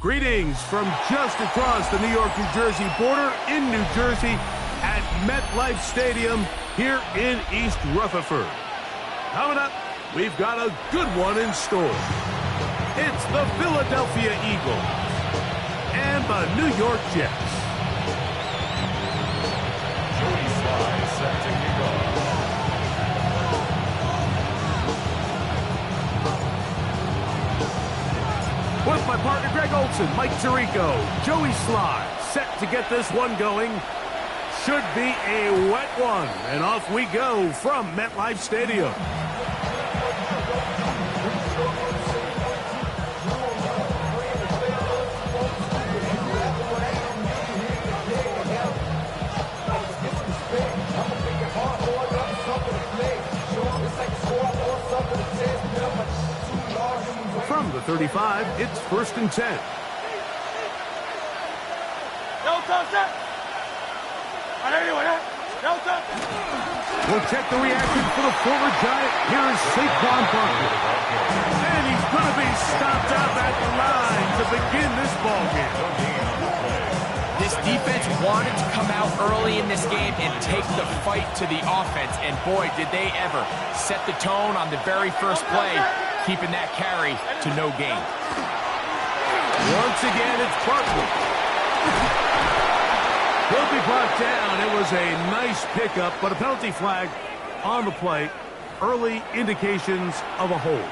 Greetings from just across the New York-New Jersey border in New Jersey at MetLife Stadium here in East Rutherford. Coming up, we've got a good one in store. It's the Philadelphia Eagles and the New York Jets. Joey Sly set to kick off. With my partner Greg Olson, Mike Tirico, Joey Sly set to get this one going. Should be a wet one. And off we go from MetLife Stadium. From the 35, it's 1st and 10. We'll check the reaction for the former Giant. Here is Saquon Barkley. And he's going to be stopped out at the line to begin this ball game. This defense wanted to come out early in this game and take the fight to the offense. And boy, did they ever set the tone on the very first play, keeping that carry to no gain. Once again, it's Barkley. He'll be brought down. It was a nice pickup, but a penalty flag on the play. Early indications of a hold.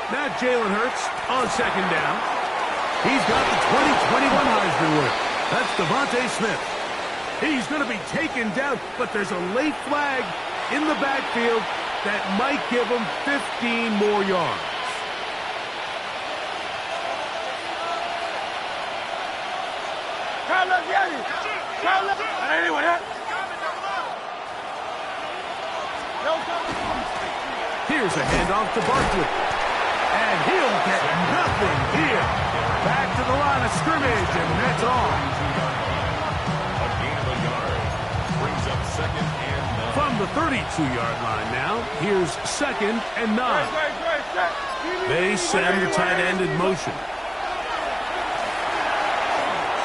Now Jalen Hurts on 2nd down. He's got the 2021 Heisman winner. That's Devontae Smith. He's going to be taken down, but there's a late flag in the backfield that might give him 15 more yards. Here's a handoff to Barkley. And he'll get nothing here. Back to the line of scrimmage, and that's all. A gain of a yard. Brings up 2nd and 9. From the 32-yard line now, here's 2nd and 9. They send the tight end in motion.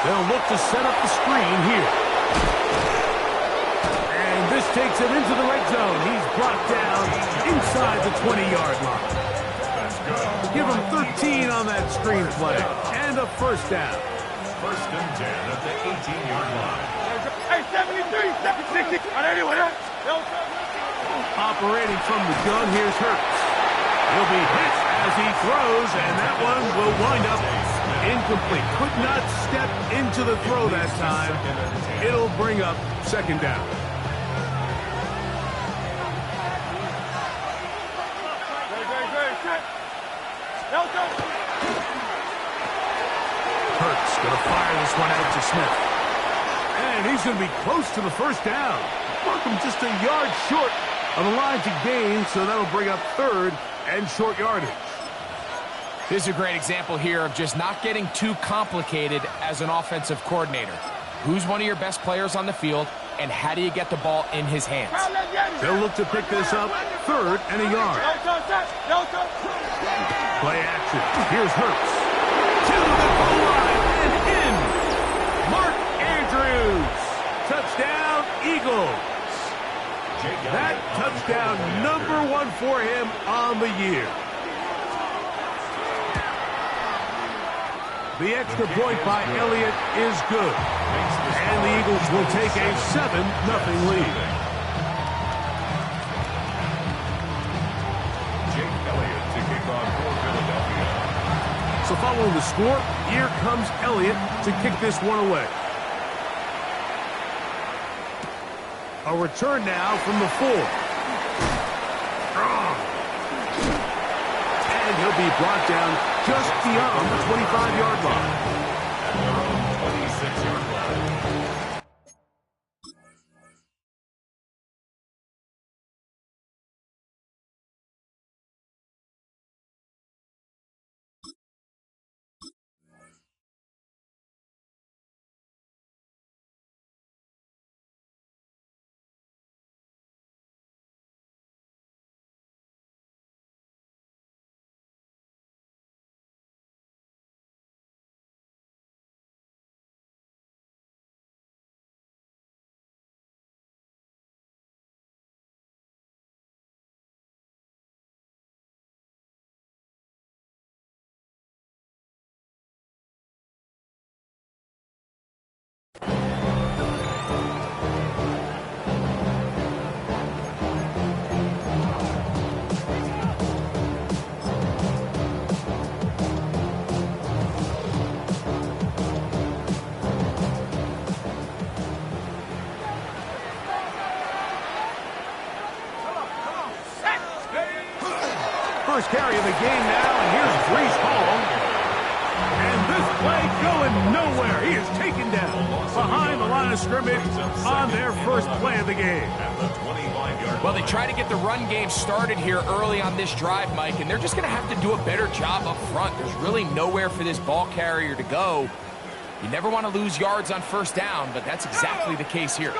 They'll look to set up the screen here. And this takes him into the red zone. He's brought down inside the 20-yard line. Give him 13 on that screen play. And a 1st down. 1st and 10 at the 18-yard line. Operating from the gun, here's Hurts. He'll be hit as he throws, and that one will wind up incomplete. Could not step into the throw that time. It'll bring up 2nd down. Hurts going to fire this one out to Smith. And he's going to be close to the 1st down. Welcome just a yard short of the line to gain, so that'll bring up 3rd and short yardage. This is a great example here of just not getting too complicated as an offensive coordinator. Who's one of your best players on the field, and how do you get the ball in his hands? They'll look to pick this up 3rd and a yard. Play action. Here's Hurts. To the goal line and in. Mark Andrews. Touchdown, Eagles. That touchdown #1 for him on the year. The extra point by Elliott is good. And the Eagles will take a 7-0 lead. So following the score, here comes Elliott to kick this one away. A return now from the 4. And he'll be brought down just beyond the 25-yard line. 26-yard line. first carry of the game now, and here's Brees Hall. And this play going nowhere. He is taken down behind the line of scrimmage on their first play of the game. Well, they try to get the run game started here early on this drive, Mike, and they're just going to have to do a better job up front. There's really nowhere for this ball carrier to go. You never want to lose yards on first down, but that's exactly the case here.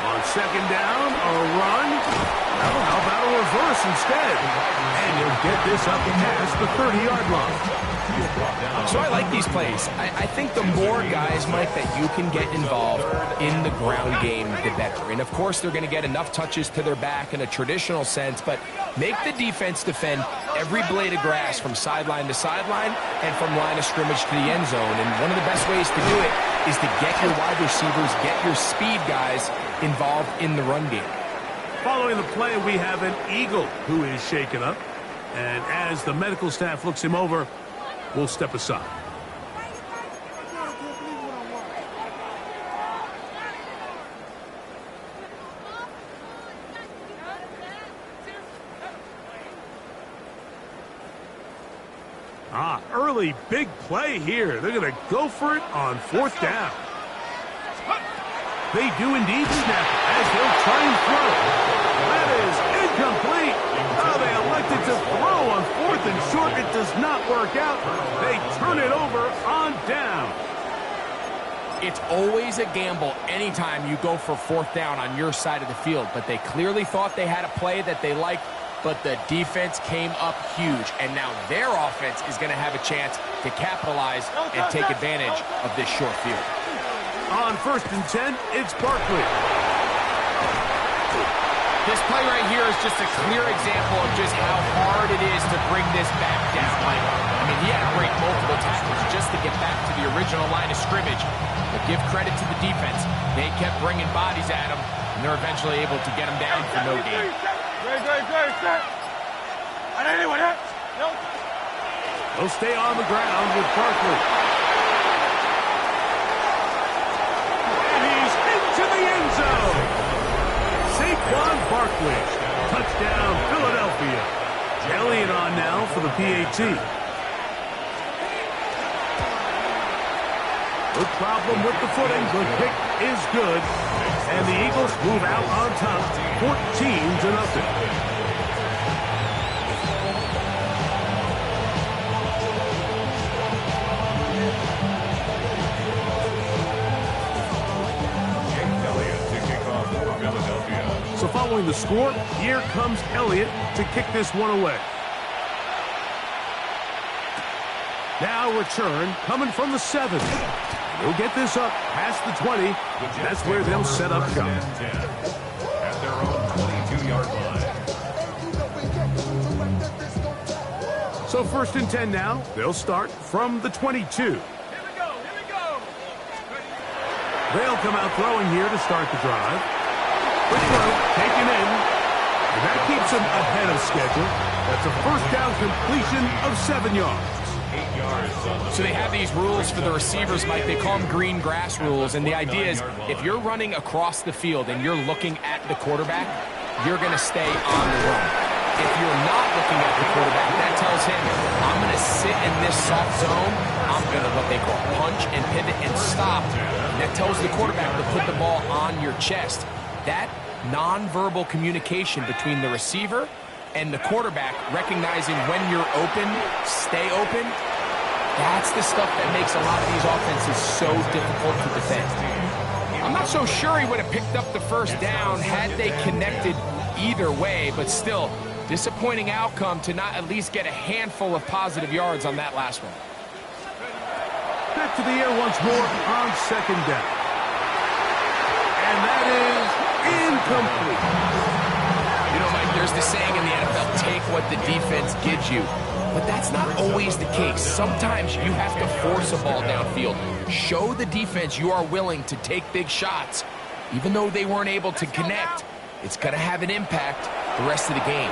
On second down, a run. Well, how about a reverse instead? And he'll get this up past the 30-yard line. So I like these plays. I think the more guys, Mike, that you can get involved in the ground game, the better. And, of course, they're going to get enough touches to their back in a traditional sense, but make the defense defend every blade of grass from sideline to sideline and from line of scrimmage to the end zone. And one of the best ways to do it is to get your wide receivers, get your speed guys involved in the run game. Following the play, we have an Eagle who is shaken up. And as the medical staff looks him over, we'll step aside. Early big play here. They're going to go for it on fourth down. They do indeed snap it as they'll try and throw. That is incomplete. Oh, they elected to throw on fourth and short. It does not work out. They turn it over on down. It's always a gamble anytime you go for fourth down on your side of the field, but they clearly thought they had a play that they liked, but the defense came up huge, and now their offense is going to have a chance to capitalize and take advantage of this short field. On 1st and 10, it's Barkley. This play right here is just a clear example of just how hard it is to bring this back down. I mean, he had to break multiple tackles just to get back to the original line of scrimmage. But give credit to the defense. They kept bringing bodies at him, and they're eventually able to get him down for no gain. They'll stay on the ground with Barkley. And he's into the end zone. Saquon Barkley. Touchdown, Philadelphia. Elliott on now for the PAT. No problem with the footing. The kick is good. And the Eagles move out on top, 14-0. So following the score, here comes Elliott to kick this one away. Now return coming from the 7. He'll get this up past the 20. That's where they'll set up shop. At their own 22-yard line. So 1st and 10 now. They'll start from the 22. Here we go. They'll come out throwing here to start the drive. Quick throw, taken in. And that keeps them ahead of schedule. That's a first down completion of 7 yards. So they have these rules for the receivers, Mike. They call them green grass rules. And the idea is if you're running across the field and you're looking at the quarterback, you're going to stay on the run. If you're not looking at the quarterback, that tells him, I'm going to sit in this soft zone. I'm going to what they call punch and pivot and stop. And that tells the quarterback to put the ball on your chest. That nonverbal communication between the receiver and the quarterback, recognizing when you're open, stay open, that's the stuff that makes a lot of these offenses so difficult to defend. I'm not so sure he would have picked up the first down had they connected either way, but still, disappointing outcome to not at least get a handful of positive yards on that last one. Back to the air once more on 2nd down. And that is incomplete. You know, Mike, there's the saying in the NFL, take what the defense gives you. But that's not always the case. Sometimes you have to force a ball downfield. Show the defense you are willing to take big shots. Even though they weren't able to connect, it's going to have an impact the rest of the game.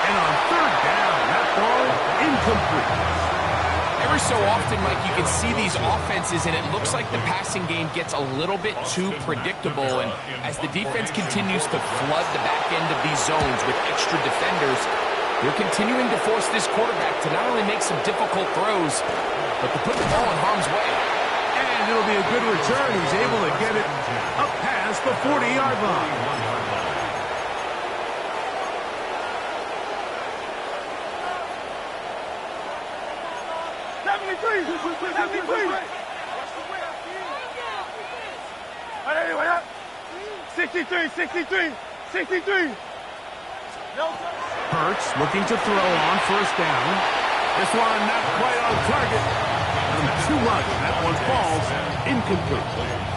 And on 3rd down, that ball incomplete. every so often, Mike, you can see these offenses, and it looks like the passing game gets a little bit too predictable. And as the defense continues to flood the back end of these zones with extra defenders, they're continuing to force this quarterback to not only make some difficult throws, but to put the ball in harm's way. And it'll be a good return. He's able to get it up past the 40-yard line. Anyway, 63. Hurts looking to throw on first down. This one not quite on target. Too much. That one falls incomplete.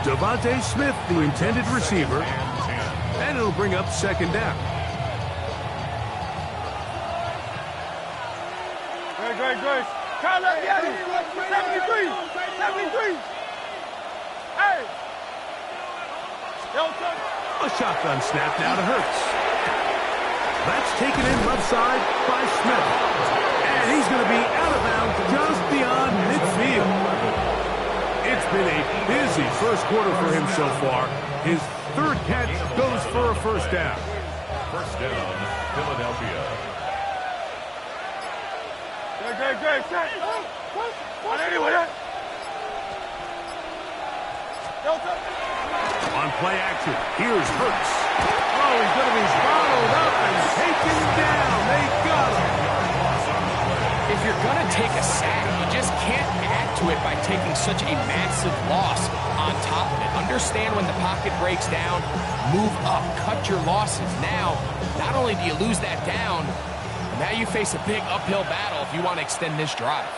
Devontae Smith, the intended receiver. And it'll bring up second down. Great. Kyle, let me at it. 73. Hey. A shotgun snap now to Hurts. That's taken in left side by Smith. And he's going to be out of bounds just beyond midfield. It's been a busy first quarter for him so far. His third catch goes for a first down. First down, Philadelphia. Great. Anyway, On play action, here's Hurts. Oh, he's going to be bottled up and taken down. They got him. If you're going to take a sack, you just can't add to it by taking such a massive loss on top of it. Understand when the pocket breaks down, move up, cut your losses. Now, not only do you lose that down, now you face a big uphill battle if you want to extend this drive.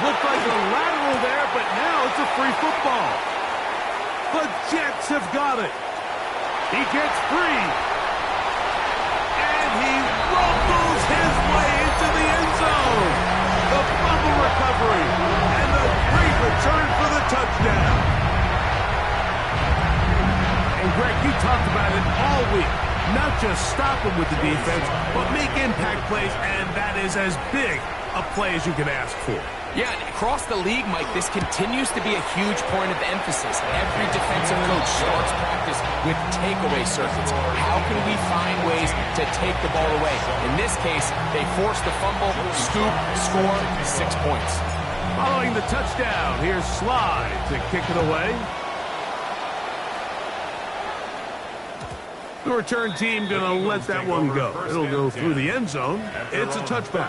Looked like a lateral there, but now it's a free football. The Jets have got it. He gets free. And he rumbles his way into the end zone. The fumble recovery. And the great return for the touchdown. And Greg, you talked about it all week. Not just stop him with the defense, but make impact plays, and that is as big a play as you can ask for. Yeah, and across the league, Mike, this continues to be a huge point of emphasis. Every defensive coach starts practice with takeaway circuits. How can we find ways to take the ball away? In this case, they forced the fumble, scoop, score, 6 points. Following the touchdown, here's Slide to kick it away. The return team going to let that one go. It'll go through the end zone. It's a touchback.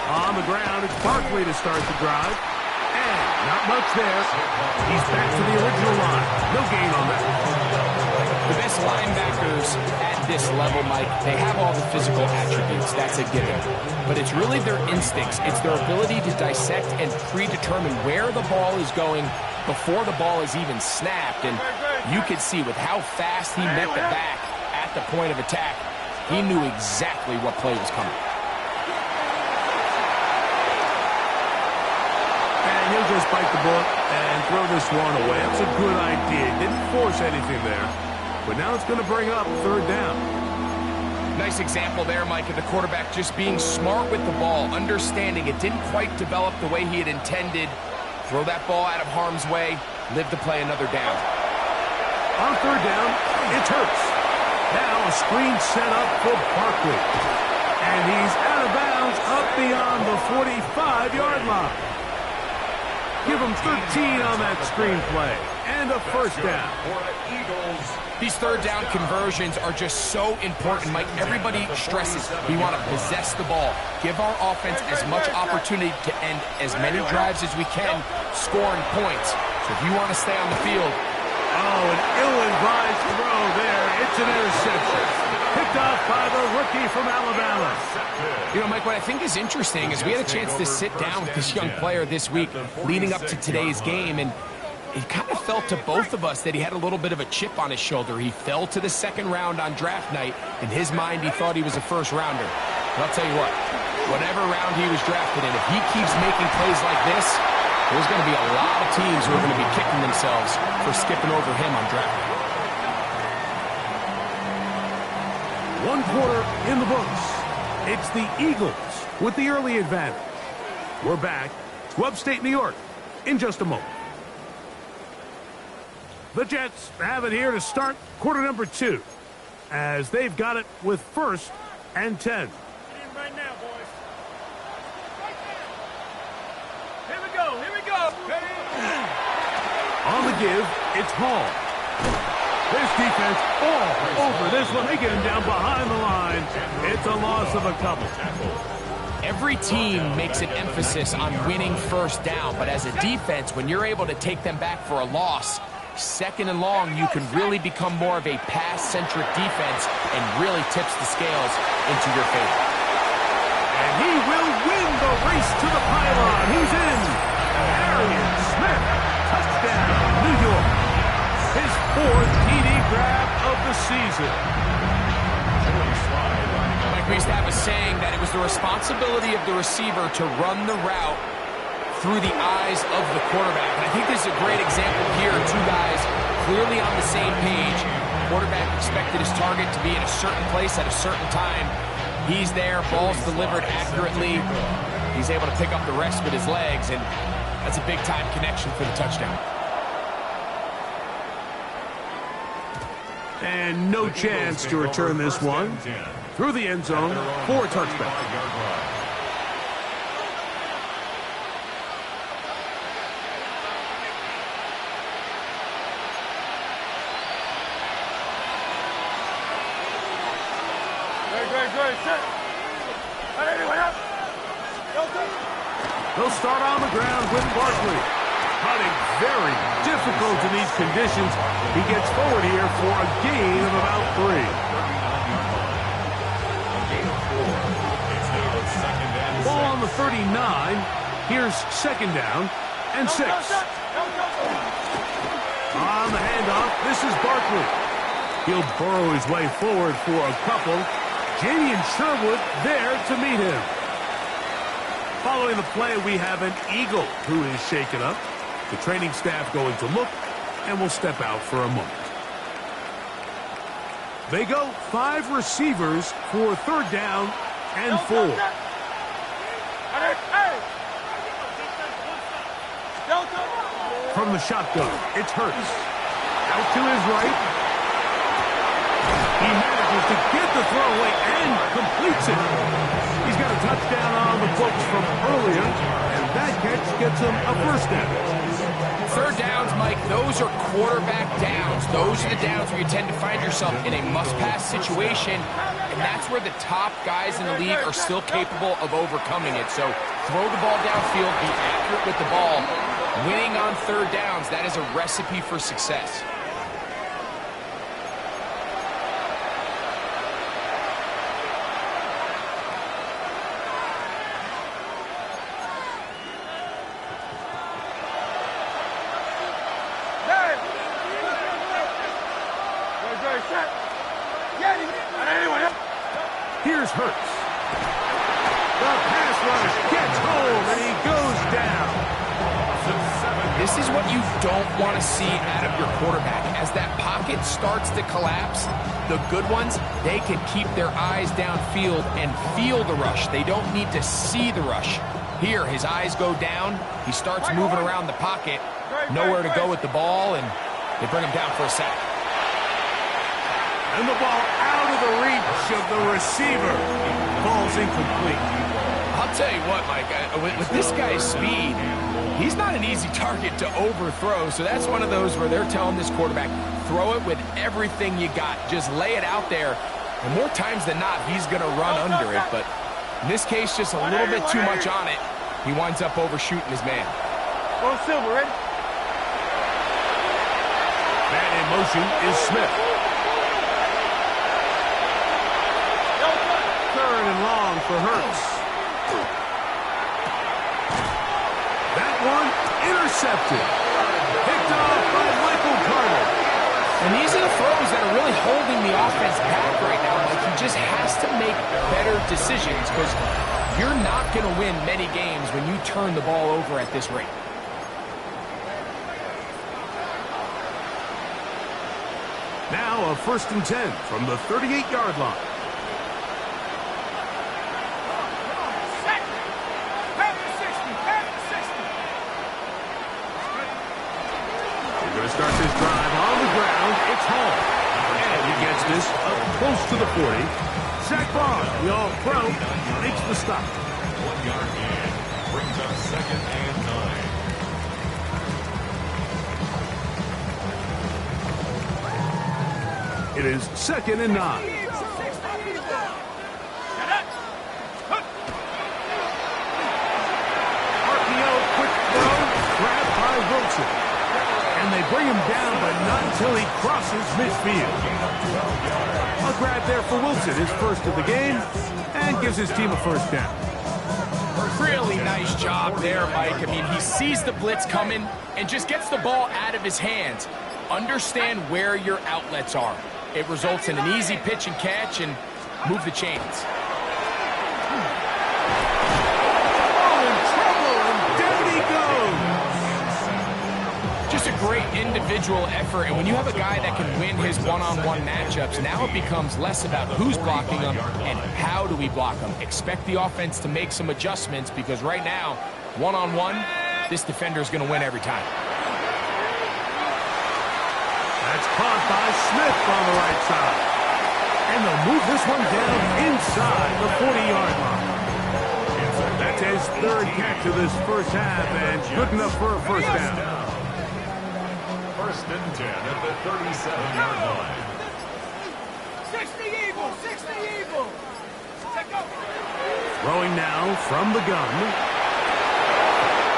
On the ground, it's Barkley to start the drive. And not much there. He's back to the original line. No gain on that. The best linebackers at this level, Mike, they have all the physical attributes. That's a given. But it's really their instincts. It's their ability to dissect and predetermine where the ball is going before the ball is even snapped. And you could see with how fast he met the back at the point of attack, he knew exactly what play was coming. And he'll just bite the bullet and throw this one away. That's a good idea. Didn't force anything there. But now it's going to bring up third down. Nice example there, Mike, of the quarterback just being smart with the ball, understanding it didn't quite develop the way he had intended. Throw that ball out of harm's way, live to play another down. On third down, it's Hurts. Now a screen set up for Barkley. And he's out of bounds up beyond the 45-yard line. Give him 13 on that screen play. And a first down. These third down conversions are just so important, Mike. Everybody stresses we want to possess the ball. Give our offense as much opportunity to end as many drives as we can, scoring points. So if you want to stay on the field. Oh, an ill-advised throw there. It's an interception. Picked off by the rookie from Alabama. You know, Mike, what I think is interesting is we had a chance to sit down with this young player this week leading up to today's game, and it kind of felt to both of us that he had a little bit of a chip on his shoulder. He fell to the second round on draft night. In his mind, he thought he was a first rounder. But I'll tell you what, whatever round he was drafted in, if he keeps making plays like this, there's going to be a lot of teams who are going to be kicking themselves for skipping over him on draft night. 1 quarter in the books. It's the Eagles with the early advantage. We're back to upstate New York in just a moment. The Jets have it here to start quarter number 2, as they've got it with 1st and 10. Right now, boys. Here we go. Here we go. On the give, it's Hall. This defense all over this one. They get him down behind the line. It's a loss of a couple. Every team makes an emphasis on winning first down, but as a defense, when you're able to take them back for a loss, second and long, you can really become more of a pass-centric defense and really tips the scales into your favor. And he will win the race to the pylon. He's in. Arian Smith, touchdown, New York. His 4th TD grab of the season. Like we used to have a saying that it was the responsibility of the receiver to run the route through the eyes of the quarterback. And I think this is a great example here. 2 guys clearly on the same page. Quarterback expected his target to be in a certain place at a certain time. He's there, ball's delivered accurately. He's able to pick up the rest with his legs, and that's a big-time connection for the touchdown. And no chance to return this one through the end zone for a touchback. Great. Sit. Anyway, up. They'll start on the ground with Barkley. Hunting very difficult in these conditions. He gets forward here for a gain of about 3. Ball on the 39. Here's 2nd down and 6. On the handoff, this is Barkley. He'll burrow his way forward for a couple. Jamian Sherwood there to meet him. Following the play, we have an Eagle who is shaken up. The training staff going to look, and will step out for a moment. They go 5 receivers for 3rd down and 4. From the shotgun, it's Hurts. Out to his right. He manages to get the throw away and completes it. He's got a touchdown on the books from earlier, and that catch gets him a 1st down. 3rd downs, Mike, those are quarterback downs. Those are the downs where you tend to find yourself in a must-pass situation, and that's where the top guys in the league are still capable of overcoming it. So throw the ball downfield, be accurate with the ball. Winning on 3rd downs, that is a recipe for success. Here's Hurts. The pass rush gets home, and he goes down. This is what you don't want to see out of your quarterback. As that pocket starts to collapse, the good ones, they can keep their eyes downfield and feel the rush. They don't need to see the rush. Here, his eyes go down. He starts moving around the pocket. Nowhere to go with the ball, and they bring him down for a sack. And the ball out of the reach of the receiver. Falls incomplete. I'll tell you what, Mike, with this guy's speed, he's not an easy target to overthrow. So that's one of those where they're telling this quarterback, throw it with everything you got. Just lay it out there. And more times than not, he's going to run under it. But in this case, just a little bit too much on it. He winds up overshooting his man. Go Silver, ready? Man in motion is Smith. 3rd and long for Hurts. That one intercepted. Picked off by Michael Carter. And these are the throws that are really holding the offense back right now. Like, he just has to make better decisions because you're not going to win many games when you turn the ball over at this rate. Now a 1st and 10 from the 38-yard line. He's going to start this drive on the ground. It's Hall. And he gets this up close to the 40. Zach Bond, the all-pro, makes the stop. 1 yard gain. Brings up 2nd and 9. It is 2nd and 9. RPO, quick throw, grabbed by Wilson. And they bring him down, but not until he crosses midfield. A grab there for Wilson, his first of the game, and gives his team a 1st down. Really nice job there, Mike. I mean, he sees the blitz coming and just gets the ball out of his hands. Understand where your outlets are. It results in an easy pitch and catch and move the chains. Oh, in trouble, and down he goes. Just a great individual effort, and when you have a guy that can win his one-on-one matchups, now it becomes less about who's blocking him and how do we block him. Expect the offense to make some adjustments because right now, one-on-one, this defender is going to win every time. That's caught by Smith on the right side. And they'll move this one down inside the 40-yard line. That's his 3rd catch of this 1st half, and good enough for a 1st down. 1st and 10 at the 37-yard line. 60 Eagles, 60 Eagles. Take over. Throwing now from the gun.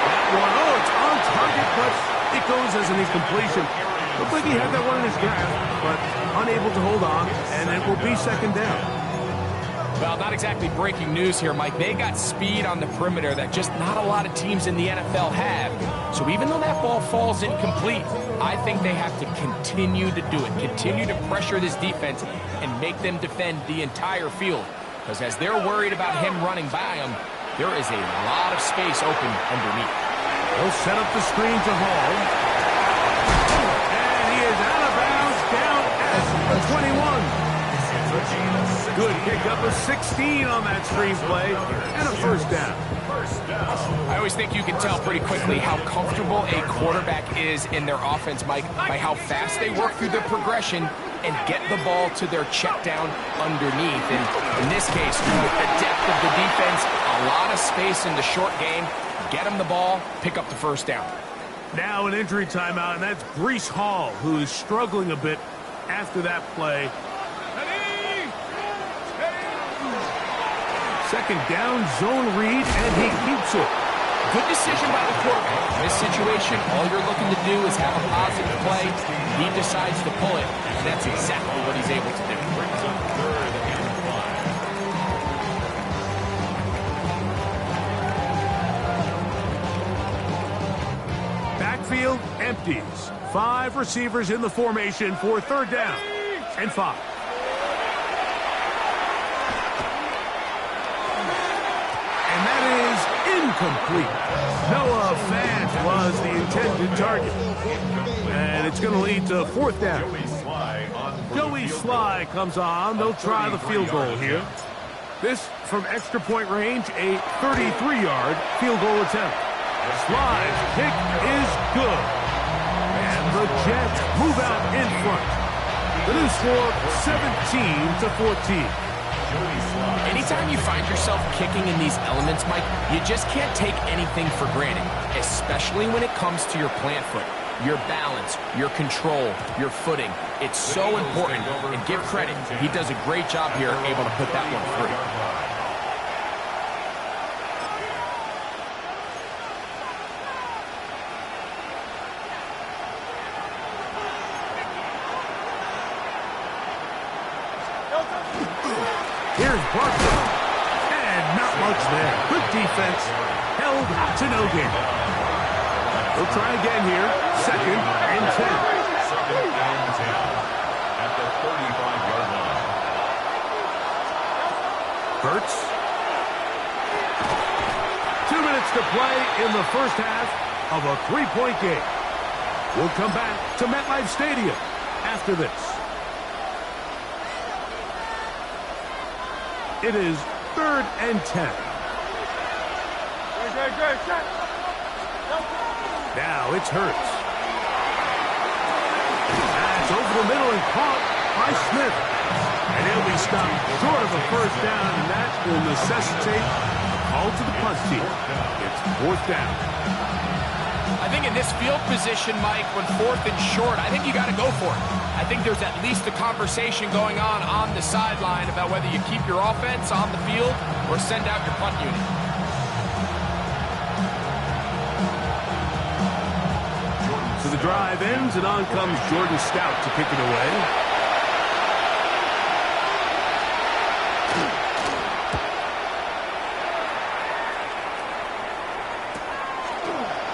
That one, oh, it's on target, but it goes as an incompletion. Looked like he had that one in his grasp, but unable to hold on, and it will be 2nd down. Well, not exactly breaking news here, Mike. They got speed on the perimeter that just not a lot of teams in the NFL have. So even though that ball falls incomplete, I think they have to continue to do it, continue to pressure this defense and make them defend the entire field. Because as they're worried about him running by them, there is a lot of space open underneath. He'll set up the screen to Hall. And he is out of bounds down at the 21. Good pickup of 16 on that screenplay and a 1st down. I always think you can tell pretty quickly how comfortable a quarterback is in their offense, Mike, by how fast they work through their progression and get the ball to their check down underneath. And in this case, with the depth of the defense, a lot of space in the short game, get them the ball, pick up the 1st down. Now an injury timeout, and that's Breece Hall, who is struggling a bit after that play. 2nd down, zone read, and he keeps it. Good decision by the quarterback. In this situation, all you're looking to do is have a positive play. He decides to pull it, and that's exactly what he's able to do. Backfield empties. 5 receivers in the formation for 3rd down and 5. And that is incomplete. Noah Fant was the intended target. And it's going to lead to 4th down. Joey Sly comes on. They'll try the field goal here. This from extra point range, a 33-yard field goal attempt. Sly's kick is good. And the Jets move out in front. The new score, 17-14. Anytime you find yourself kicking in these elements, Mike, you just can't take anything for granted, especially when it comes to your plant foot, your balance, your control, your footing. It's so important, and give credit. He does a great job here, able to put that one through. Here's Barkley. And not much there. Good defense. Held to no gain. We'll try again here. 2nd and 10. 2nd and 10 at the 35-yard line. Hurts. 2 minutes to play in the first half of a 3-point game. We'll come back to MetLife Stadium after this. It is 3rd and 10. Now it's Hurts. That's over the middle and caught by Smith. And he'll be stopped short of a first down, and that will necessitate a call to the punt team. It's 4th down. I think in this field position, Mike, when 4th and short, I think you got to go for it. I think there's at least a conversation going on the sideline about whether you keep your offense on the field or send out your punt unit. So the drive ends, and on comes Jordan Stout to kick it away.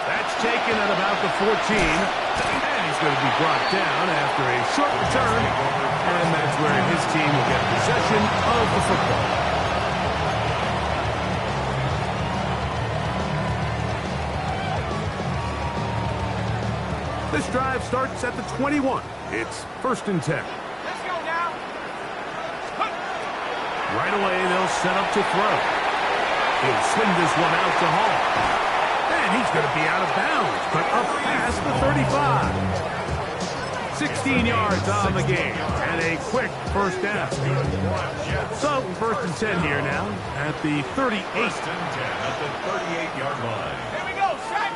That's taken at about the 14. And he's going to be brought down after a short return. And that's where his team will get possession of the football. This drive starts at the 21. It's 1st and 10. Let's go now. Right away, they'll set up to throw. He'll swing this one out to Hall. And he's going to be out of bounds, but up past the 35. 16 yards on the game, and a quick first down. So, 1st and 10 here now at the 38. 1st and 10 at the 38-yard line. Here we go, set.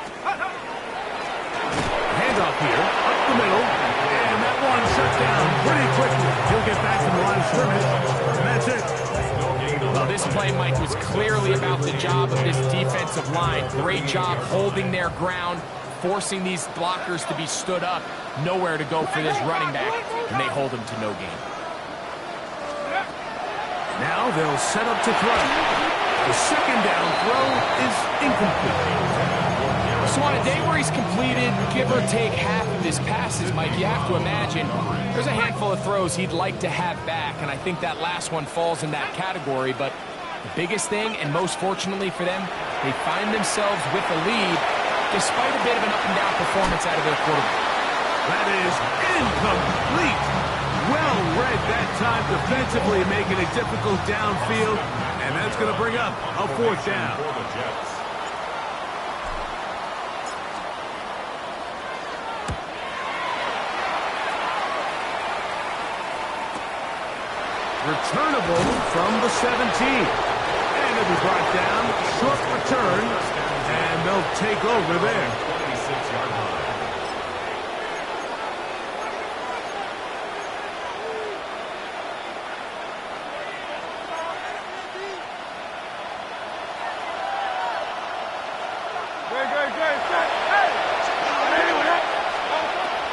Handoff here, up the middle, and that one shut down pretty quickly. He'll get back to the line of scrimmage, and that's it. Well, this play, Mike, was clearly about the job of this defensive line. Great job holding their ground, forcing these blockers to be stood up. Nowhere to go for this running back, and they hold him to no gain. Now they'll set up to throw. The 2nd down throw is incomplete. So on a day where he's completed, give or take half of his passes, Mike, you have to imagine there's a handful of throws he'd like to have back, and I think that last one falls in that category. But the biggest thing, and most fortunately for them, they find themselves with a lead despite a bit of an up-and-down performance out of their quarterback. That is incomplete. Well read that time defensively, making it difficult downfield, and that's going to bring up a 4th down. For the Jets. Returnable from the 17. And it'll be brought down. Short return. And they'll take over there. 26-yard line.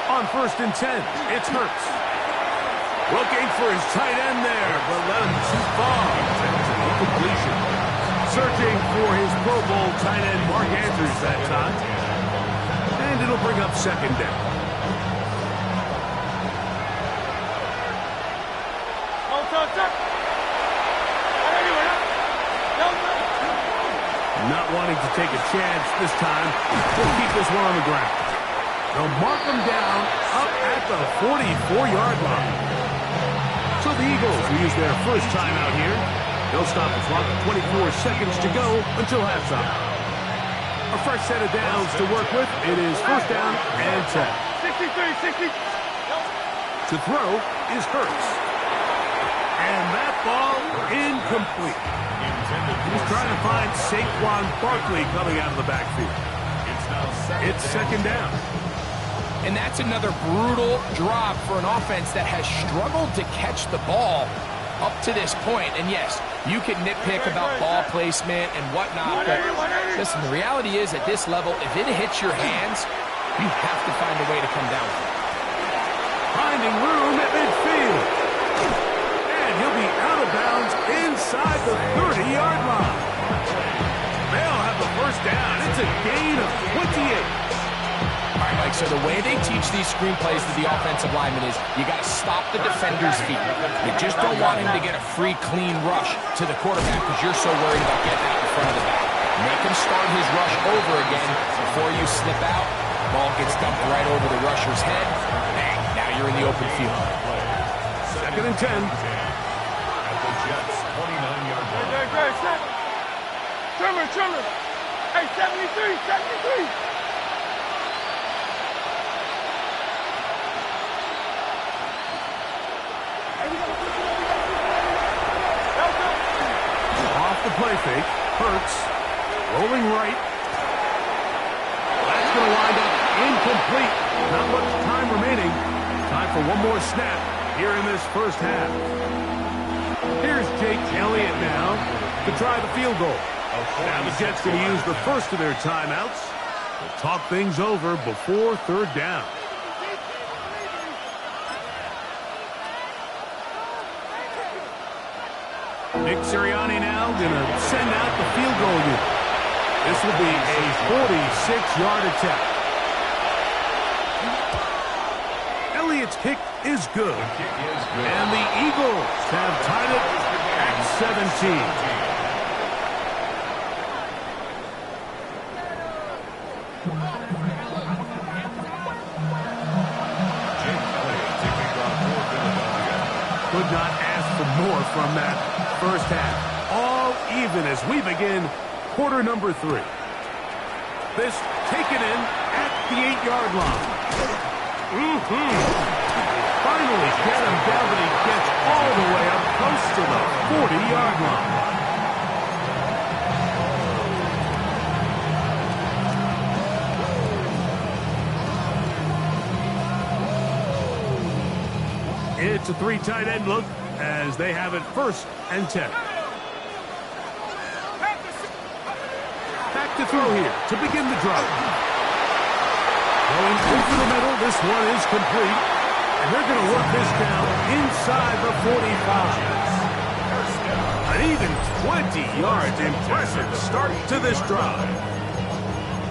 On 1st and 10, it's Hurts. Looking for his tight end there, but let him too far. It's an incompletion. Searching for his Pro Bowl tight end, Mark Andrews, that time. And it'll bring up 2nd down. Not wanting to take a chance this time. We'll keep this one on the ground. They'll mark him down up at the 44-yard line. So the Eagles will use their first time out here. They'll stop the clock at 24 seconds to go until halftime. A fresh set of downs to work with. It is 1st down and 10. 63. To throw is Hurts. And that ball incomplete. He's trying to find Saquon Barkley coming out of the backfield. It's 2nd down. And that's another brutal drop for an offense that has struggled to catch the ball up to this point. And yes, you can nitpick about ball placement and whatnot, but listen, the reality is at this level, if it hits your hands, you have to find a way to come down with it. Finding room at midfield. And he'll be out of bounds inside the 30-yard line. They'll have the 1st down. It's a gain of 28. So the way they teach these screenplays to the offensive lineman is you got to stop the defender's feet. You just don't want him to get a free, clean rush to the quarterback because you're so worried about getting out in front of the back. Make him start his rush over again before you slip out. Ball gets dumped right over the rusher's head. Bang, now you're in the open field. 2nd and 10. At the Jets' 29-yard line. Great, set. Trimmer. Hey, 73. Off the play fake. Hurts. Rolling right. That's going to wind up incomplete. Not much time remaining. Time for one more snap here in this first half. Here's Jake Elliott now to try the field goal. Now the Jets going to use the first of their timeouts to talk things over before 3rd down. Nick Sirianni now going to send out the field goal unit. This will be a 46-yard attempt. Elliott's kick is good. And the Eagles have tied it at 17. Could not ask for more from that first half. All even as we begin quarter number 3. This taken in at the 8-yard line. Finally get him down, but he gets all the way up close to the 40-yard line. It's a 3 tight end look as they have it 1st and 10. Back to throw here to begin the drive. Going over the middle, this one is complete. And they're going to work this down inside the 45. An even 20 yards. Impressive start to this drive.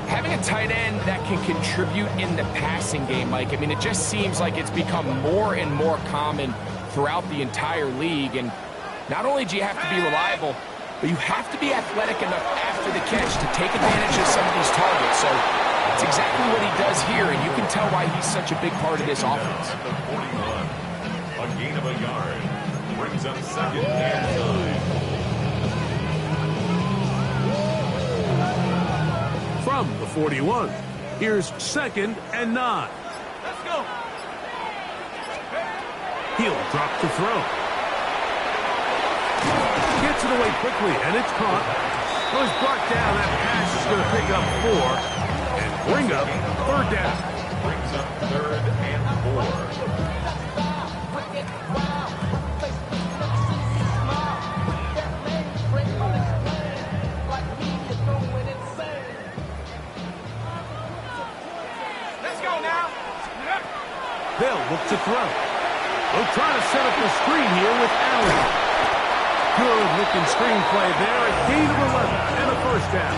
Having a tight end that can contribute in the passing game, Mike, I mean, it just seems like it's become more and more common throughout the entire league. And not only do you have to be reliable, but you have to be athletic enough after the catch to take advantage of some of these targets. So that's exactly what he does here, and you can tell why he's such a big part of this offense. At the 41, a gain of a yard. Brings up 2nd and 9. From the 41, here's 2nd and 9. Let's go. He'll drop to throw. Gets it away quickly, and it's caught. Goes brought down. That pass is going to pick up 4 and bring up 3rd down. Brings up 3rd and 4. They'll look to throw. They'll try to set up the screen here with Allen. Good-looking screenplay there. A gain of 11 and a 1st down.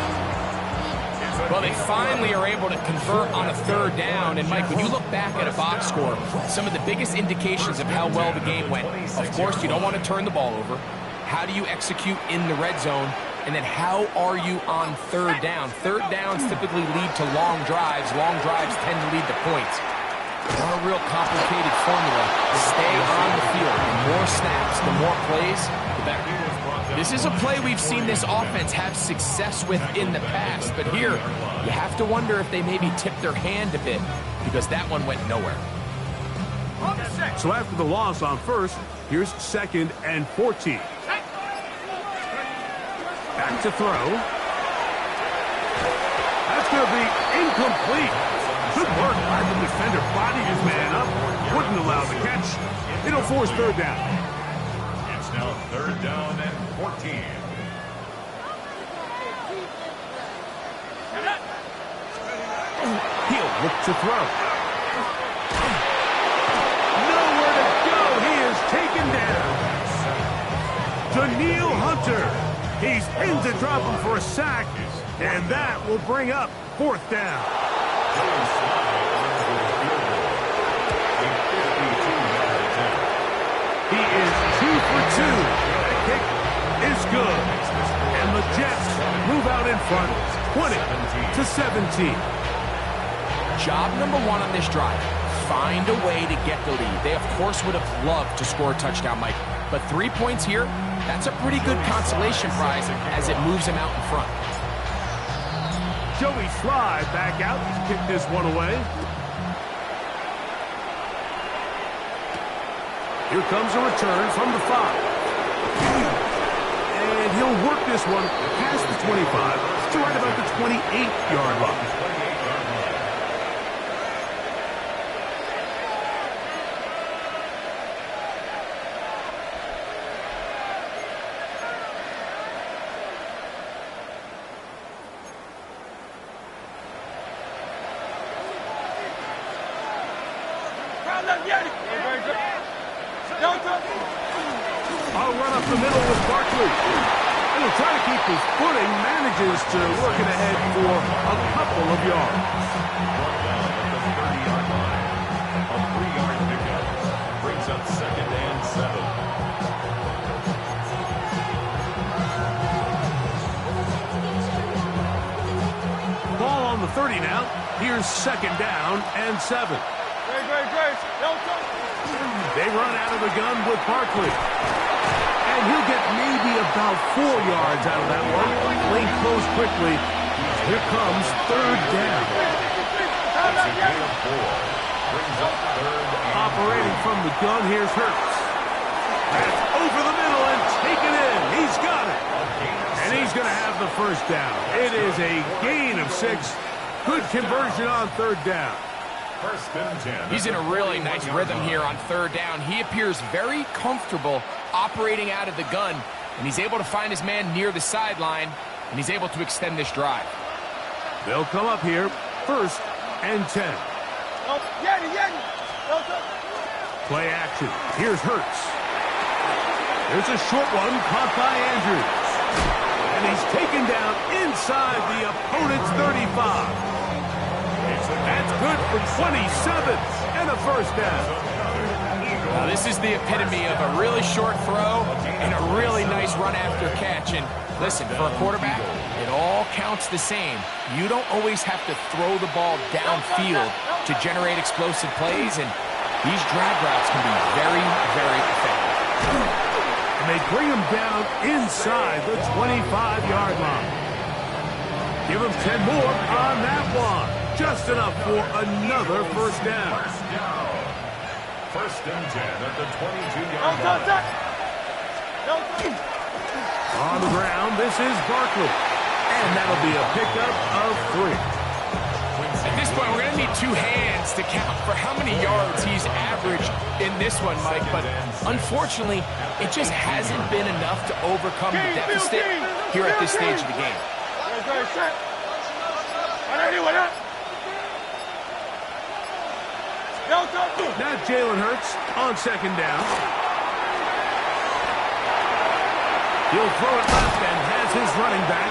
Well, they finally are able to convert on a 3rd down. And, Mike, when you look back at a box score, some of the biggest indications of how well the game went, of course, you don't want to turn the ball over. How do you execute in the red zone? And then how are you on 3rd down? 3rd downs typically lead to long drives. Long drives tend to lead to points. Not a real complicated formula. Stay on the field. The more snaps, the more plays, the better. This is a play we've seen this offense have success with in the past, but here you have to wonder if they maybe tipped their hand a bit because that one went nowhere. So after the loss on 1st, here's 2nd and 14. Back to throw. That's going to be incomplete. Good work by the defender. Bodied his man up. Wouldn't allow the catch. It'll force 3rd down. It's now 3rd down and 14. He'll look to throw. Nowhere to go. He is taken down. Daniil Hunter. He's in to drop him for a sack. And that will bring up 4th down. front 20-17. Job number one on this drive, find a way to get the lead. They, of course, would have loved to score a touchdown, Mike, but 3 points here, that's a pretty good consolation prize as it moves them out in front. Joey Slide back out to kick this one away. Here comes a return from the 5. And he'll work this one past the 25 to right about the 28-yard line. I'll run up the middle with Barkley. And he'll try to keep his footing, manages to work it ahead for a couple of yards. Brought down at the 30-yard line. A 3-yard pickup brings up 2nd and 7. Ball on the 30 now. Here's 2nd down and 7. They run out of the gun with Barkley. And he'll get maybe about 4 yards out of that one. Lane close quickly. Here comes 3rd down. Brings up 3rd and Operating from the gun, here's Hurts. That's over the middle and taken in. He's got it. And he's going to have the 1st down. It is a gain of 6. Good conversion on 3rd down. 1st and 10. He's in a really nice rhythm here on 3rd down. He appears very comfortable operating out of the gun, and he's able to find his man near the sideline, and he's able to extend this drive. They'll come up here, 1st and 10. Play action. Here's Hurts. There's a short one caught by Andrews. And he's taken down inside the opponent's 35. That's good for 27 and a 1st down. Now, this is the epitome of a really short throw and a really nice run after catch. And listen, for a quarterback, it all counts the same. You don't always have to throw the ball downfield to generate explosive plays, and these drag routes can be very, very effective. And they bring him down inside the 25-yard line. Give him 10 more on that one. Just enough for another 1st down. 1st and 10 at the 22-yard line. On the ground, this is Barkley. And that'll be a pickup of 3. At this point, we're going to need 2 hands to count for how many yards he's averaged in this one, Mike. But unfortunately, it just hasn't been enough to overcome the deficit here at this stage of the game. Now Jalen Hurts on 2nd down. He'll throw it left and has his running back.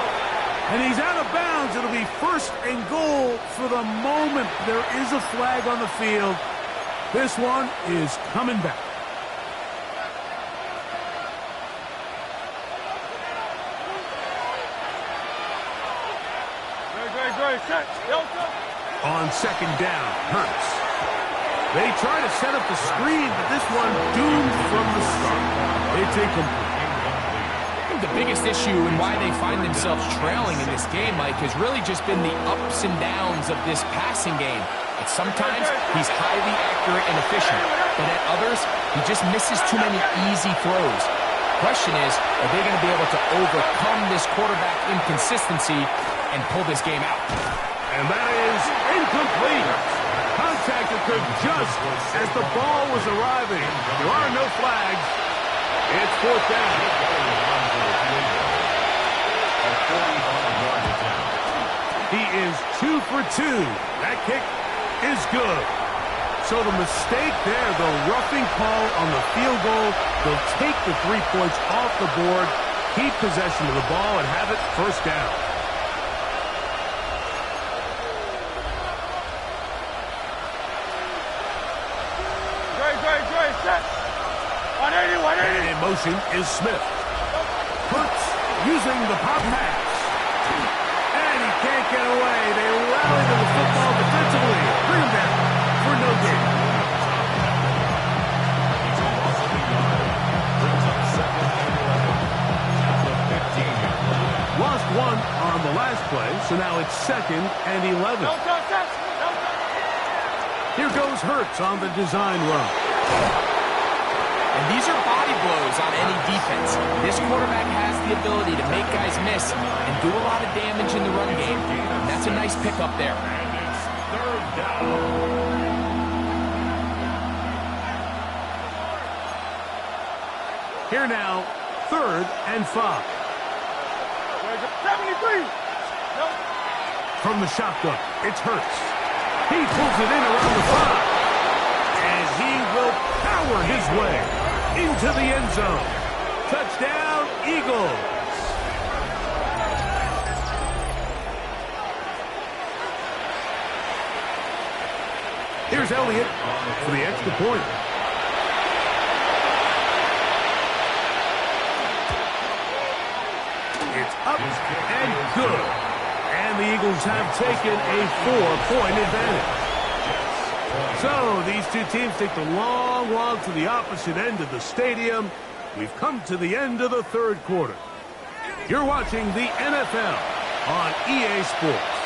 And he's out of bounds. It'll be 1st and goal for the moment. There is a flag on the field. This one is coming back. On 2nd down, Hurts. They try to set up the screen, but this one doomed from the start. It's incomplete. I think the biggest issue and why they find themselves trailing in this game, Mike, has really just been the ups and downs of this passing game. At sometimes, he's highly accurate and efficient, but at others, he just misses too many easy throws. The question is, are they going to be able to overcome this quarterback inconsistency and pull this game out? And that is incomplete. Contact occurred just as the ball was arriving. There are no flags. It's 4th down. He is 2 for 2. That kick is good. So the mistake there, the roughing call on the field goal, they'll take the 3 points off the board, keep possession of the ball, and have it 1st down. And in motion is Smith. Hurts using the pop pass. get away. They rally to the football defensively. Bring him down for no gain. He's a loss of a yard. Brings up second and 11 at the 15-yard line. Lost one on the last play, so now it's second and 11. Here goes Hurts on the design run. And these are body blows on any defense. This quarterback has the ability to make guys miss and do a lot of damage in the run game. And that's a nice pickup there. And it's third down. Here now, 3rd and 5. 73. From the shotgun, it's Hurts. He pulls it in around the 5. And he will power his way into the end zone. Touchdown, Eagles. Here's Elliott for the extra point. It's up and good. And the Eagles have taken a 4-point advantage. So these two teams take the long walk to the opposite end of the stadium. We've come to the end of the 3rd quarter. You're watching the NFL on EA Sports.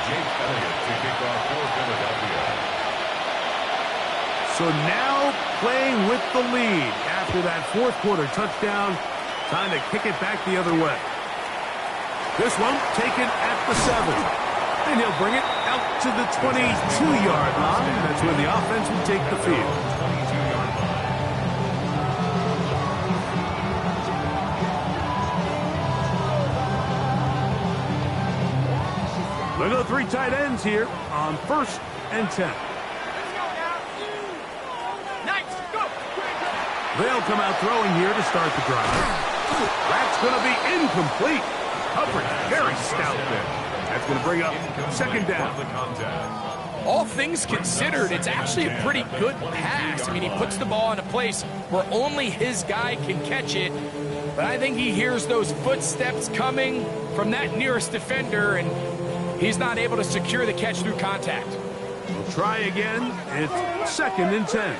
Jake Elliott to kick off for Philadelphia. So now playing with the lead after that 4th quarter touchdown. Time to kick it back the other way. This one taken at the 7. And he'll bring it out to the 22-yard line. That's where the offense will take the field. 22-yard line. We'll go 3 tight ends here on 1st and 10. They'll come out throwing here to start the drive. That's going to be incomplete. Coverage very stout there. That's going to bring up 2nd down. All things considered, it's actually a pretty good pass. I mean, he puts the ball in a place where only his guy can catch it. But I think he hears those footsteps coming from that nearest defender, and he's not able to secure the catch through contact. We'll try again. It's 2nd and 10.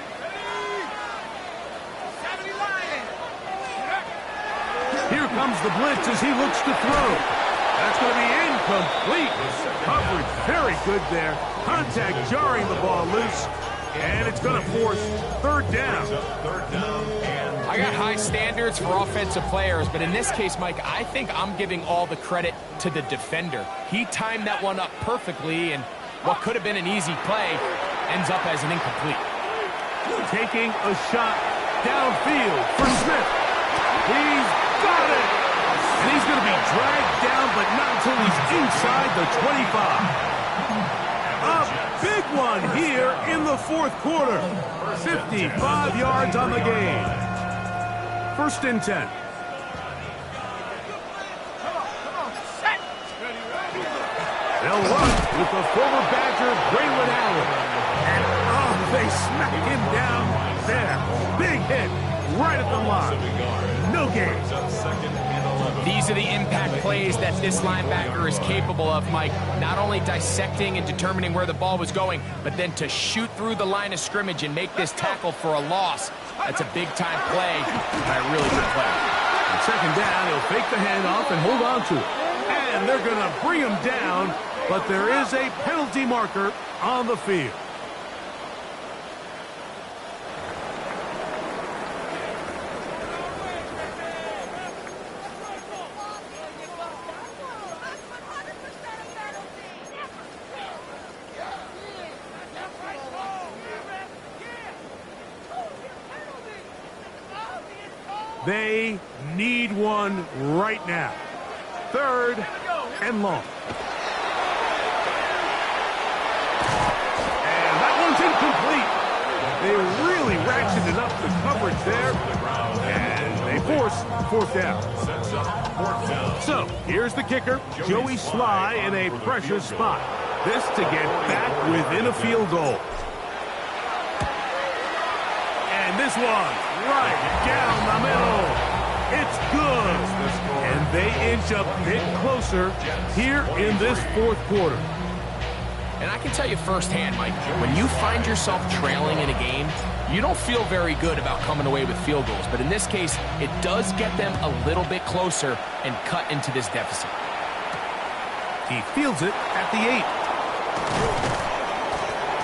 Here comes the blitz as he looks to throw. That's going to be incomplete. Coverage very good there. Contact jarring the ball loose. And it's going to force 3rd down. I got high standards for offensive players, but in this case, Mike, I think I'm giving all the credit to the defender. He timed that one up perfectly, and what could have been an easy play ends up as an incomplete. Taking a shot downfield for Smith. He's got it. And he's going to be dragged down, but not until he's inside the 25. A big one here in the 4th quarter. 55 yards on the game. 1st and 10. They'll run with the former Badger, Braylon Allen. And, they smack him down there. Big hit right at the line. No gain. These are the impact plays that this linebacker is capable of, Mike. Not only dissecting and determining where the ball was going, but then to shoot through the line of scrimmage and make this tackle for a loss. That's a big-time play by a really good player. On 2nd down, he'll fake the handoff and hold on to it. And they're going to bring him down, but there is a penalty marker on the field. They need one right now. 3rd and long. And that one's incomplete. They really ratcheted up the coverage there. And they force 4th down. So, here's the kicker, Joey Sly in a pressure spot. This to get back within a field goal. And this one right down the middle. It's good. And they inch a bit closer here in this fourth quarter. And I can tell you firsthand, Mike, when you find yourself trailing in a game, you don't feel very good about coming away with field goals. But in this case, it does get them a little bit closer and cut into this deficit. He fields it at the 8.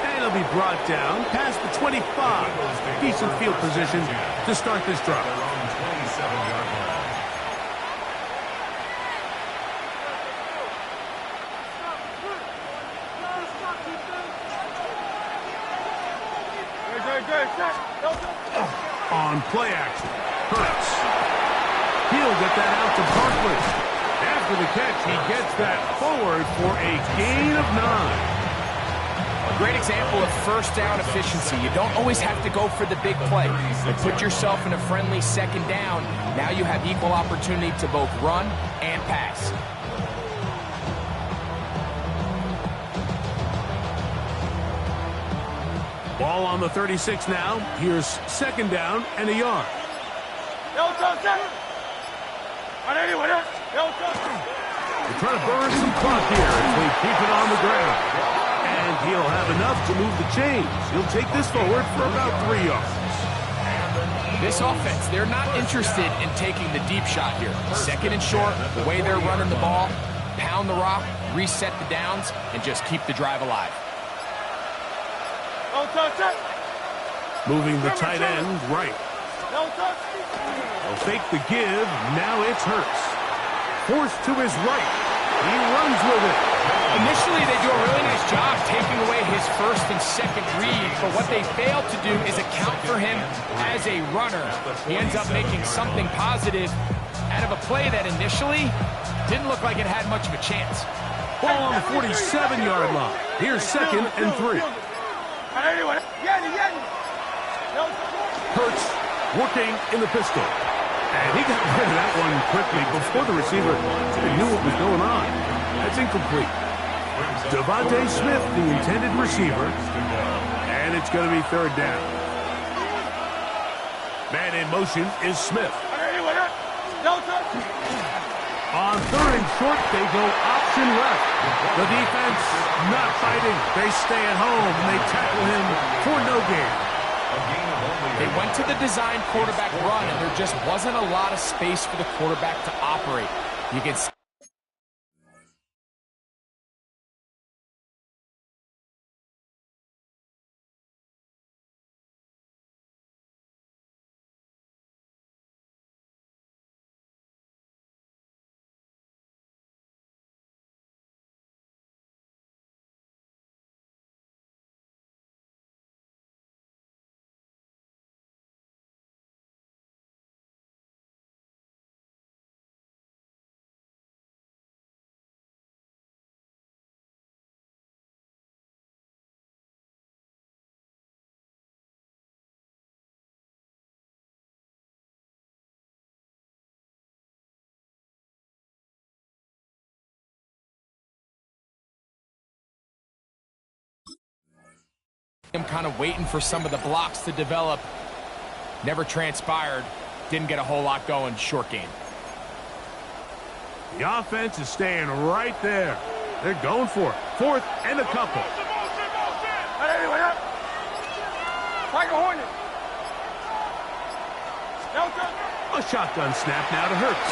And he'll be brought down past the 25. Decent field position to start this drive. On play action, Hurts. He'll get that out to Barkley. After the catch, he gets that forward for a gain of 9. A great example of first down efficiency. You don't always have to go for the big play. But put yourself in a friendly second down. Now you have equal opportunity to both run and pass. Ball on the 36 now. Here's second down and a yard. They're trying to burn some clock here as they keep it on the ground. And he'll have enough to move the chains. He'll take this forward for about 3 yards. This offense, they're not interested in taking the deep shot here. Second and short, the way they're running the ball, pound the rock, reset the downs, and just keep the drive alive. Moving the tight end right. They'll fake the give. Now it's Hurts. Forced to his right. He runs with it. Initially, they do a really nice job taking away his first and second read, but what they fail to do is account for him as a runner. He ends up making something positive out of a play that initially didn't look like it had much of a chance. Ball on the 47-yard line. Here's second and 3. Hurts working in the pistol. And he got rid of that one quickly before the receiver knew what was going on. That's incomplete. Devontae Smith, the intended receiver. And it's going to be third down. Man in motion is Smith. On third and short, they go option left. The defense not fighting. They stay at home, and they tackle him for no gain. They went to the design quarterback run, and there just wasn't a lot of space for the quarterback to operate. You can see him kind of waiting for some of the blocks to develop. Never transpired. Didn't get a whole lot going. Short game. The offense is staying right there. They're going for it. Fourth and a couple. A shotgun snap now to Hurts.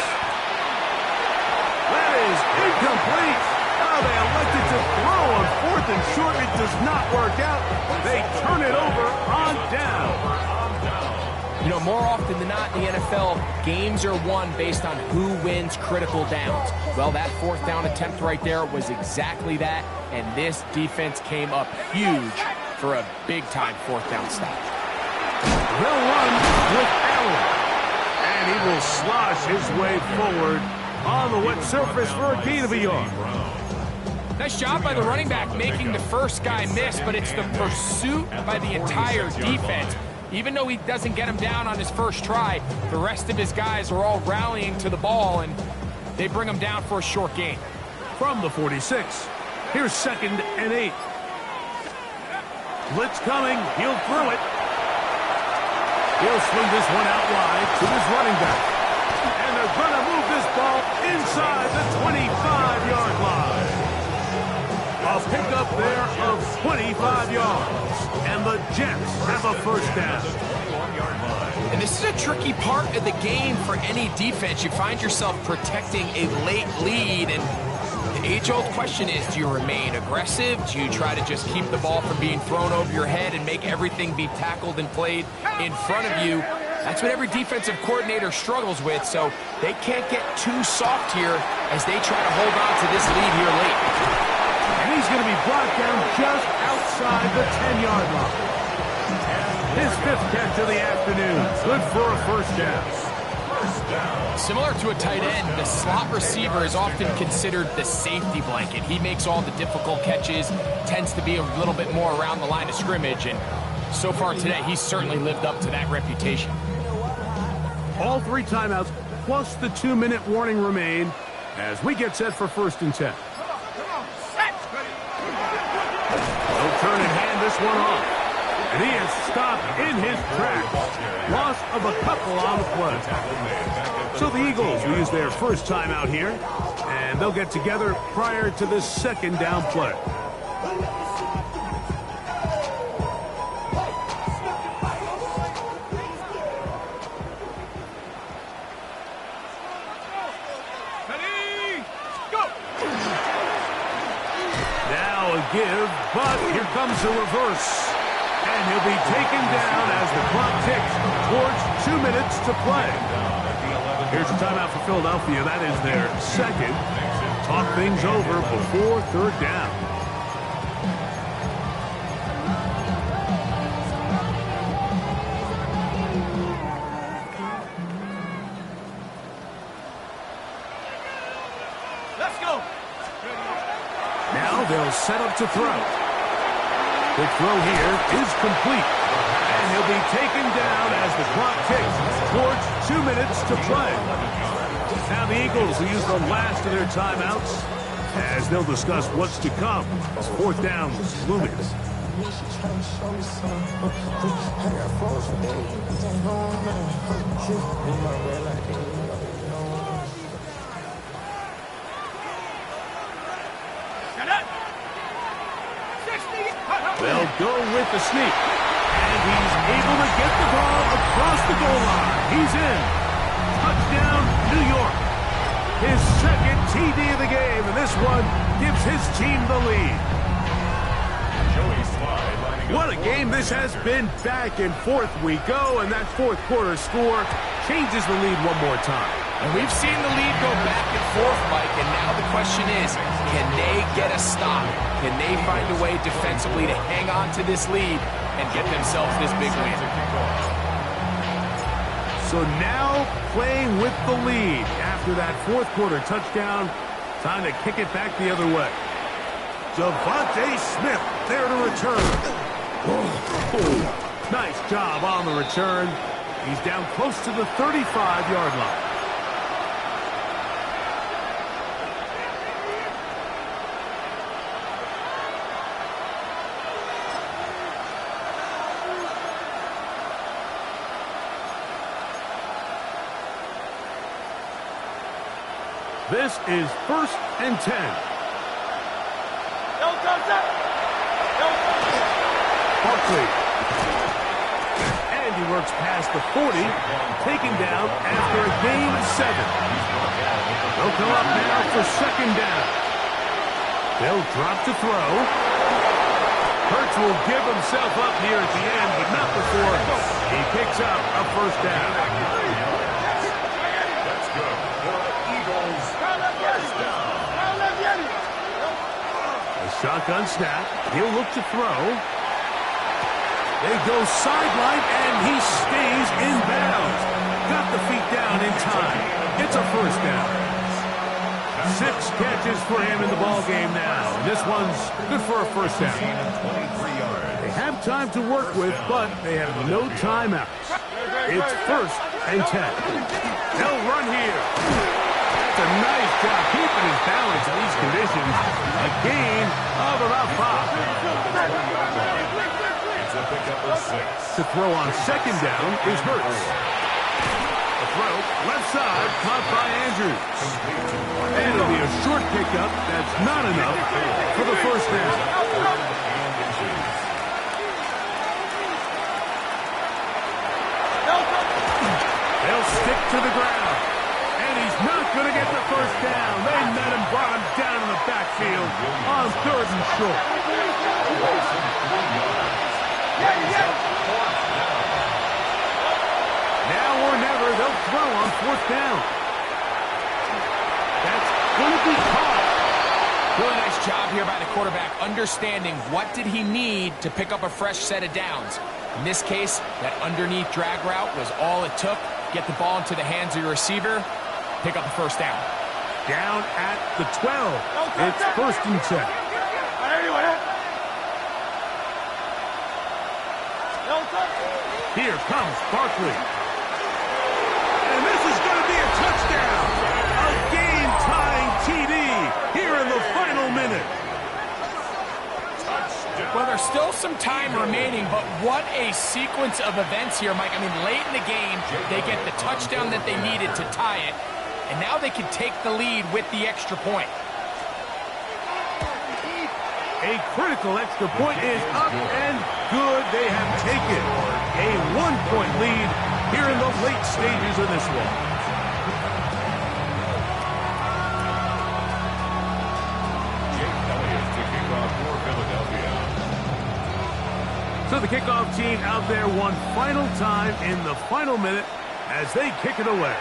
That is incomplete. Oh, they elected to throw on fourth and short. It does not work out. They turn it over on down. You know, more often than not in the NFL, games are won based on who wins critical downs. Well, that fourth down attempt right there was exactly that, and this defense came up huge for a big-time fourth down stop. They'll run with Allen, and he will slosh his way forward on the wet surface for a gain of a yard. Nice job by the running back making the first guy miss, but it's the pursuit by the entire defense. Even though he doesn't get him down on his first try, the rest of his guys are all rallying to the ball, and they bring him down for a short gain. From the 46, here's second and 8. Blitz coming. He'll throw it. He'll swing this one out wide to his running back. they're going to move this ball inside the 25-yard line. A pickup there of 25 yards. And the Jets have a first down. And this is a tricky part of the game for any defense. You find yourself protecting a late lead, and the age-old question is, do you remain aggressive? Do you try to just keep the ball from being thrown over your head and make everything be tackled and played in front of you? That's what every defensive coordinator struggles with, so they can't get too soft here as they try to hold on to this lead here late. And he's going to be brought down just outside the 10-yard line. His fifth catch of the afternoon. Good for a first down. Similar to a tight end, the slot receiver is often considered the safety blanket. He makes all the difficult catches, tends to be a little bit more around the line of scrimmage, and so far today, he's certainly lived up to that reputation. All three timeouts plus the 2-minute warning remain as we get set for 1st and 10. They'll turn and hand this one off. And he is stopped in his tracks. Loss of a couple on the play. So the Eagles will use their first timeout here, and they'll get together prior to this 2nd down play. Now a give, but here comes the reverse. And he'll be taken down as the clock ticks towards 2 minutes to play. Here's a timeout for Philadelphia. That is their 2nd. Talk things over before 3rd down. Let's go. Now they'll set up to throw. The throw here is complete. And he'll be taken down as the clock ticks towards 2 minutes to play. Now the Eagles will use the last of their timeouts as they'll discuss what's to come. 4th down looming. They'll go with the sneak. And he's able to get the ball across the goal line. He's in. Touchdown, New York. His 2nd TD of the game, and this one gives his team the lead. What a game this has been. Back and forth we go, and that 4th quarter score changes the lead one more time. And we've seen the lead go back and forth, Mike, and now the question is, can they get a stop? Can they find a way defensively to hang on to this lead and get themselves this big win? So now playing with the lead after that 4th quarter touchdown, time to kick it back the other way. Devontae Smith there to return. Nice job on the return. He's down close to the 35-yard line. This is 1st and 10. Barkley. And he works past the 40, taken down after a gain of 7. They'll come up now for 2nd down. They'll drop to throw. Hurts will give himself up here at the end, but not before he picks up a 1st down. That's good. The Eagles first down. A shotgun snap. He'll look to throw. They go sideline, and he stays in bounds. Got the feet down in time. It's a 1st down. 6 catches for him in the ballgame now. And this one's good for a 1st down. They have time to work with, but they have no timeouts. It's 1st and 10. They'll run here. That's a nice job keeping his balance in these conditions. A gain of about 5. It's a pickup of 6. To throw on 2nd down is Hurts. The throw. Left side, caught by Andrews. And it'll be a short pickup. That's not enough for the first down. They'll stick to the ground. And he's not going to get the first down. They met him, brought him down in the backfield on 3rd and short. Now or never, they'll throw on 4th down. That's going to be caught. Really nice job here by the quarterback, understanding what did he need to pick up a fresh set of downs. In this case, that underneath drag route was all it took. Get the ball into the hands of your receiver, pick up the first down. Down at the 12. It's 1st and 10. Here comes Barkley. And this is going to be a touchdown. A game-tying TD here in the final minute. Well, there's still some time remaining, but what a sequence of events here, Mike. I mean, late in the game, they get the touchdown that they needed to tie it, and now they can take the lead with the extra point. A critical extra point is up and good. They have taken a 1-point lead here in the late stages of this one. So the kickoff team out there one final time in the final minute as they kick it away.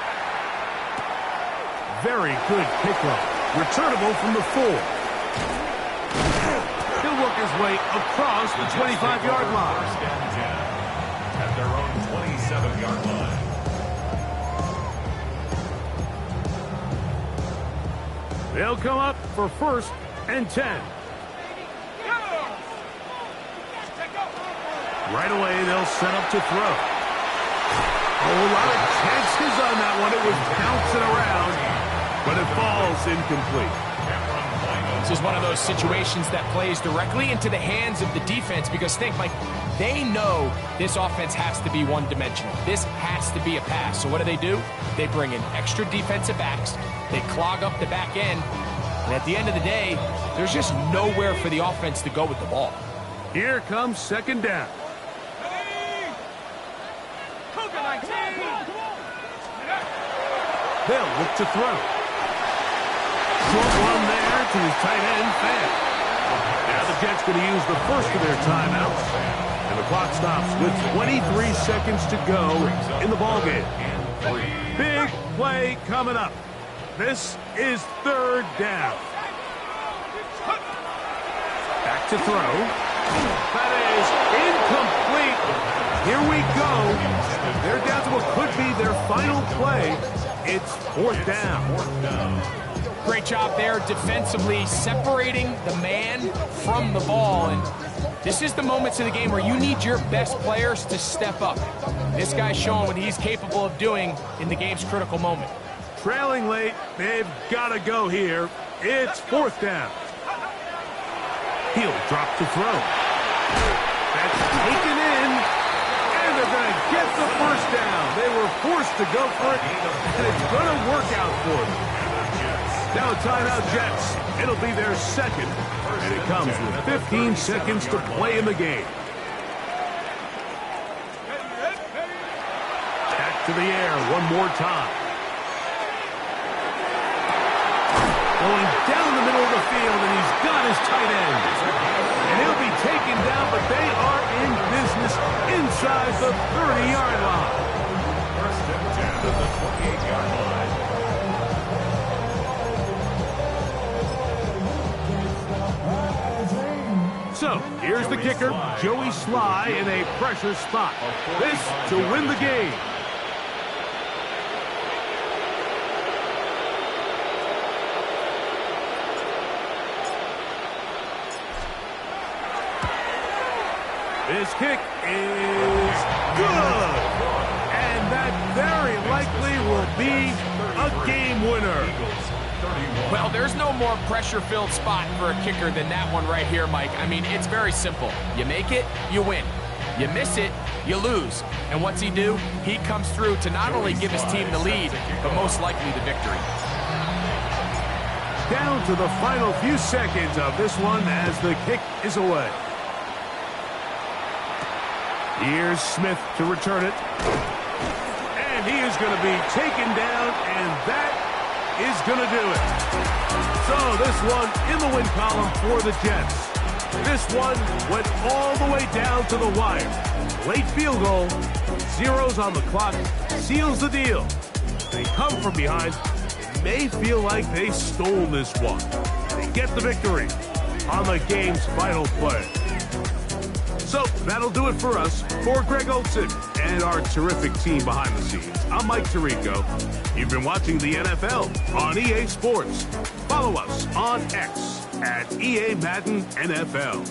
Very good kickoff. Returnable from the 4. He'll work his way across the 25-yard line. At their own 27-yard line. They'll come up for 1st and 10. Right away, they'll set up to throw. A lot of chances on that one. It was bouncing around, but it falls incomplete. This is one of those situations that plays directly into the hands of the defense because think, Mike, they know this offense has to be one-dimensional. This has to be a pass. So what do? They bring in extra defensive backs. They clog up the back end. And at the end of the day, there's just nowhere for the offense to go with the ball. Here comes 2nd down. They'll look to throw. Short one there to his tight end, Fan. Now the Jets going to use the first of their timeouts. And the clock stops with 23 seconds to go in the ballgame. Big play coming up. This is 3rd down. Back to throw. That is incomplete. Here we go. They're down to what could be their final play. It's 4th down. Great job there defensively, separating the man from the ball. And this is the moments of the game where you need your best players to step up. This guy's showing what he's capable of doing in the game's critical moment. Trailing late, they've got to go here. It's 4th down. He'll drop to throw. That's taken in, and they're going to get the first down. They were forced to go for it, and it's going to work out for them. Now a timeout, Jets. It'll be their 2nd, and it comes with 15 seconds to play in the game. Back to the air one more time. Going down the middle of the field, and he's got his tight end. And he'll be taken down, but they are in business inside the 30-yard line. 1st and 10 at the 28-yard line. So, here's the kicker, Joey Sly in a pressure spot. This to win the game. This kick is good. And that very likely will be a game winner. Well, there's no more pressure-filled spot for a kicker than that one right here, Mike. I mean, it's very simple. You make it, you win. You miss it, you lose. And what's he do? He comes through to not only give his team the lead, but most likely the victory. Down to the final few seconds of this one as the kick is away. Here's Smith to return it. And he is going to be taken down, and that is going to do it. So this one in the win column for the Jets. This one went all the way down to the wire. Late field goal, zeros on the clock, seals the deal. They come from behind. It may feel like they stole this one. They get the victory on the game's final play. So that'll do it for us. For Greg Olson and our terrific team behind the scenes, I'm Mike Tirico. You've been watching the NFL on EA Sports. Follow us on X at EA Madden NFL.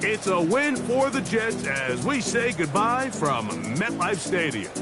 It's a win for the Jets as we say goodbye from MetLife Stadium.